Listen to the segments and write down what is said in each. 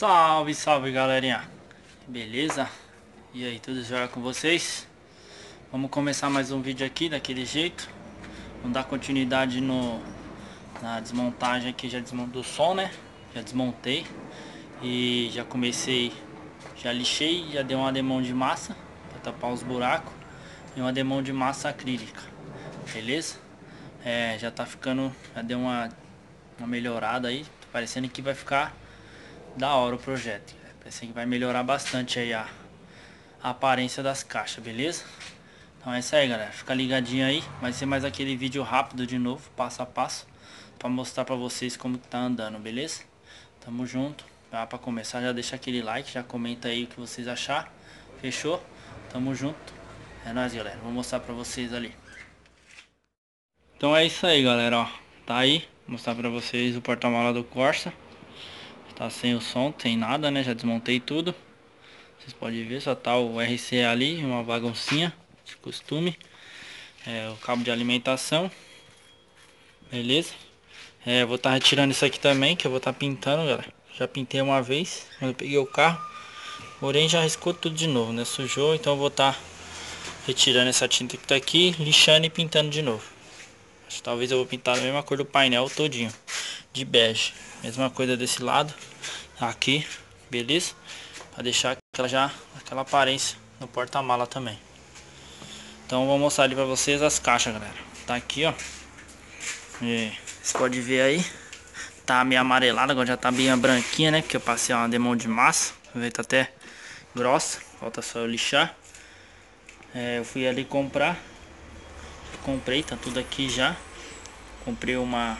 Salve, salve galerinha, beleza? E aí, tudo jóia com vocês? Vamos começar mais um vídeo aqui daquele jeito. Vamos dar continuidade na desmontagem aqui, já desmontou o som, né? Já desmontei e já comecei, já lixei, já dei uma demão de massa para tapar os buracos e uma demão de massa acrílica, beleza? Já tá ficando, já deu uma melhorada aí, tá parecendo que vai ficar da hora o projeto. Parece que vai melhorar bastante aí a aparência das caixas, beleza? Então é isso aí, galera. Fica ligadinho aí. Vai ser mais aquele vídeo rápido de novo, passo a passo, pra mostrar pra vocês como que tá andando, beleza? Tamo junto. Pra começar, já deixa aquele like, já comenta aí o que vocês acharam. Fechou? Tamo junto. É nóis, galera. Vou mostrar pra vocês ali. Então é isso aí, galera, ó. Tá aí. Vou mostrar pra vocês o porta-mala do Corsa. Tá sem o som, sem nada, né? Já desmontei tudo. Vocês podem ver, só tá o RC ali, uma baguncinha de costume. O cabo de alimentação. Beleza? Eu vou estar retirando isso aqui também, que eu vou estar pintando, galera. Já pintei uma vez, quando eu peguei o carro. Porém já riscou tudo de novo, né? Sujou, então eu vou estar retirando essa tinta que tá aqui, lixando e pintando de novo. Acho que talvez eu vou pintar a mesma cor do painel todinho, de bege. Mesma coisa desse lado, aqui, beleza? Pra deixar aquela aparência no porta-mala também. Então vou mostrar ali pra vocês as caixas, galera. Tá aqui, ó. Vocês podem ver aí. Tá meio amarelada, agora já tá bem branquinha, né? Porque eu passei uma demão de massa. Tá até grossa. Falta só eu lixar. Eu fui ali comprar. Comprei, tá tudo aqui já. Comprei uma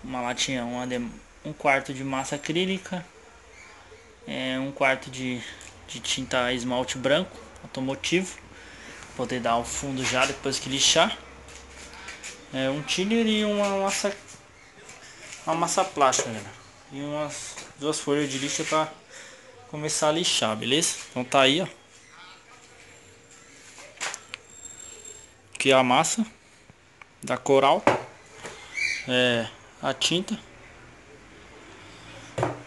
latinha, um quarto de massa acrílica. Um quarto de tinta esmalte branco automotivo, poder dar o fundo já depois que lixar. Um thinner e uma massa plástica, galera. E umas duas folhas de lixa para começar a lixar, beleza? Então tá aí, ó. Aqui é a massa da Coral, a tinta.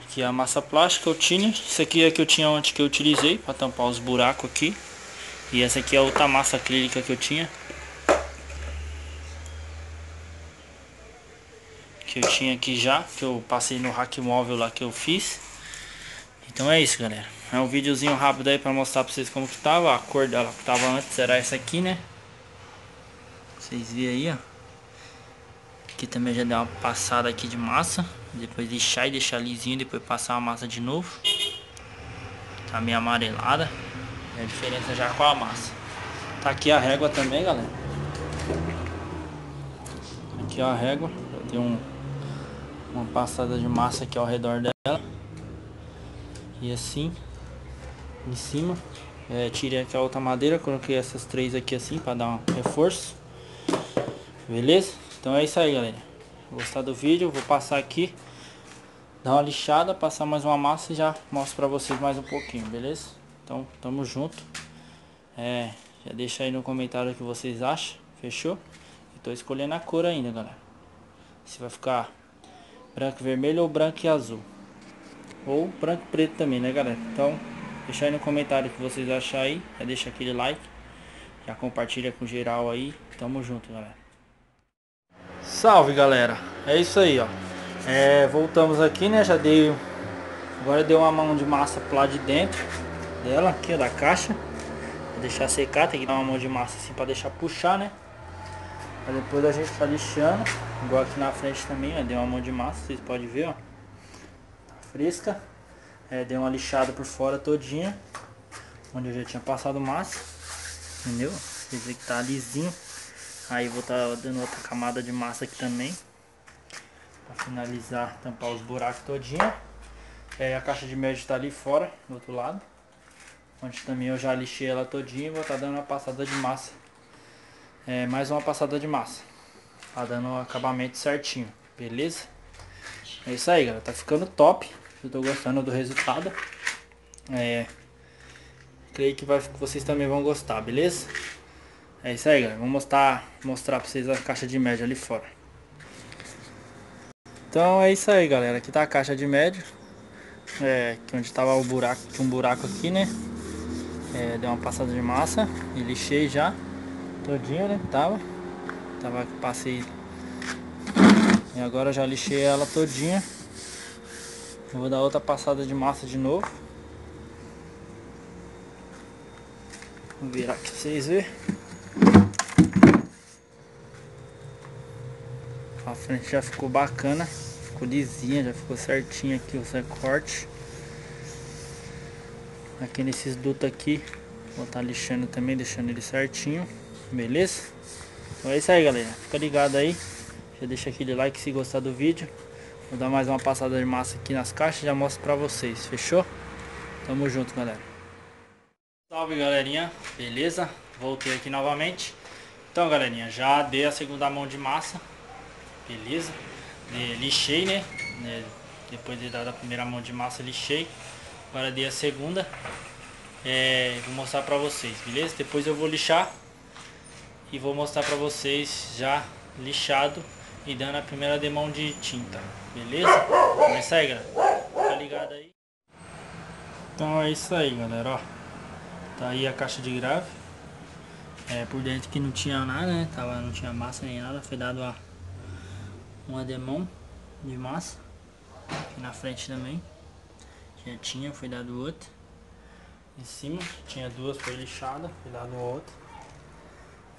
Aqui é a massa plástica, o thinner. Isso aqui é que eu tinha antes, que eu utilizei para tampar os buracos aqui. E essa aqui é a outra massa acrílica que eu tinha. Que eu tinha aqui já, que eu passei no rack móvel lá que eu fiz. Então é isso, galera. É um videozinho rápido aí pra mostrar pra vocês como que tava. A cor dela que tava antes era essa aqui, né? Vocês viram aí, ó. Aqui também já deu uma passada aqui de massa. Depois lixar e deixar lisinho, depois passar a massa de novo. Tá meio amarelada. É a diferença já com a massa. Tá aqui a régua também, galera. Aqui ó, a régua. Já tem uma passada de massa aqui ao redor dela. E assim, em cima. Tirei aqui a outra madeira, coloquei essas três aqui assim para dar um reforço. Beleza? Então é isso aí, galera. Gostar do vídeo, vou passar aqui, dar uma lixada, passar mais uma massa e já mostro pra vocês mais um pouquinho, beleza? Então, tamo junto. Já deixa aí no comentário o que vocês acham, fechou? Eu tô escolhendo a cor ainda, galera. Se vai ficar branco e vermelho ou branco e azul. Ou branco e preto também, né, galera? Então, deixa aí no comentário o que vocês acham aí. Já deixa aquele like. Já compartilha com geral aí. Tamo junto, galera. Salve, galera. É isso aí, ó. Voltamos aqui, né? Agora deu uma mão de massa pro lado de dentro dela, aqui, ó, da caixa. Vou deixar secar. Tem que dar uma mão de massa assim pra deixar puxar, né? Pra depois a gente tá lixando. Igual aqui na frente também, ó. Deu uma mão de massa, vocês podem ver, ó. Fresca. Dei uma lixada por fora todinha, onde eu já tinha passado massa, entendeu? Vocês verem que tá lisinho. Aí vou estar dando outra camada de massa aqui também, para finalizar, tampar os buracos todinho. A caixa de médio tá ali fora, do outro lado, onde também eu já lixei ela todinha. E vou estar dando uma passada de massa, mais uma passada de massa, tá dando o acabamento certinho, beleza? É isso aí, galera, tá ficando top. Eu tô gostando do resultado. Creio que vocês também vão gostar, beleza? É isso aí, galera. Vou mostrar pra vocês a caixa de médio ali fora. Então é isso aí, galera. Aqui tá a caixa de médio. que onde tava o buraco, tinha um buraco aqui, né? Dei uma passada de massa e lixei já todinho, né? Passei e agora já lixei ela todinha. Eu vou dar outra passada de massa de novo. Vou virar aqui pra vocês verem. A frente já ficou bacana, ficou lisinha, já ficou certinho aqui os recortes. Aqui nesses dutos aqui, vou estar lixando também, deixando ele certinho, beleza? Então é isso aí, galera, fica ligado aí, já deixa aquele like se gostar do vídeo. Vou dar mais uma passada de massa aqui nas caixas e já mostro pra vocês, fechou? Tamo junto, galera. Salve, galerinha, beleza? Voltei aqui novamente. Então, galerinha, já dei a segunda mão de massa, beleza? Lixei, né? Depois de dar a primeira mão de massa, lixei. Agora dei a segunda. Vou mostrar pra vocês, beleza? Depois eu vou lixar e vou mostrar pra vocês já lixado e dando a primeira demão de tinta, beleza? Então é isso aí, galera, fica ligado aí. Então é isso aí, galera, ó. Tá aí a caixa de grave. Por dentro que não tinha nada, né? Não tinha massa nem nada. Foi dado uma demão de massa. Aqui na frente também já tinha, foi dado outra. Em cima tinha duas, foi lixada, foi dado outra.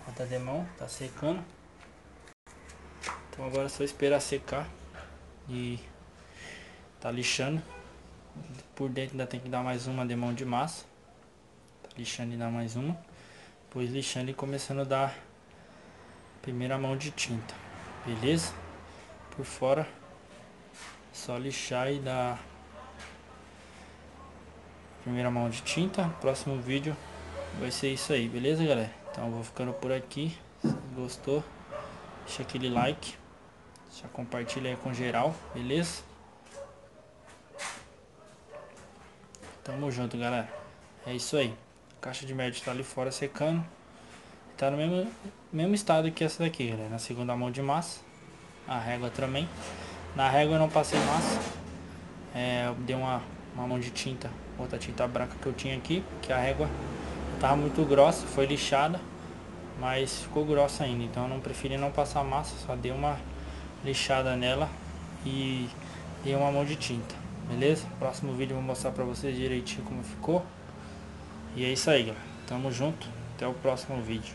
Outra demão, tá secando. Então agora é só esperar secar e tá lixando. Por dentro ainda tem que dar mais uma demão de massa. Tá lixando e dá mais uma. Depois lixando e começando a dar a primeira mão de tinta, beleza? Por fora só lixar e dar a primeira mão de tinta. Próximo vídeo vai ser isso aí, beleza, galera? Então eu vou ficando por aqui. Se gostou, deixa aquele like, já compartilha aí com geral, beleza? Tamo junto, galera. É isso aí. A caixa de médio tá ali fora secando. Tá no mesmo estado que essa daqui, galera. Na segunda mão de massa. A régua também. Na régua eu não passei massa. Eu dei uma mão de tinta, outra tinta branca que eu tinha aqui, que a régua tava muito grossa, foi lixada, mas ficou grossa ainda. Então eu não preferi não passar massa, só dei uma lixada nela e dei uma mão de tinta, beleza? Próximo vídeo eu vou mostrar pra vocês direitinho como ficou. E é isso aí, galera. Tamo junto. Até o próximo vídeo.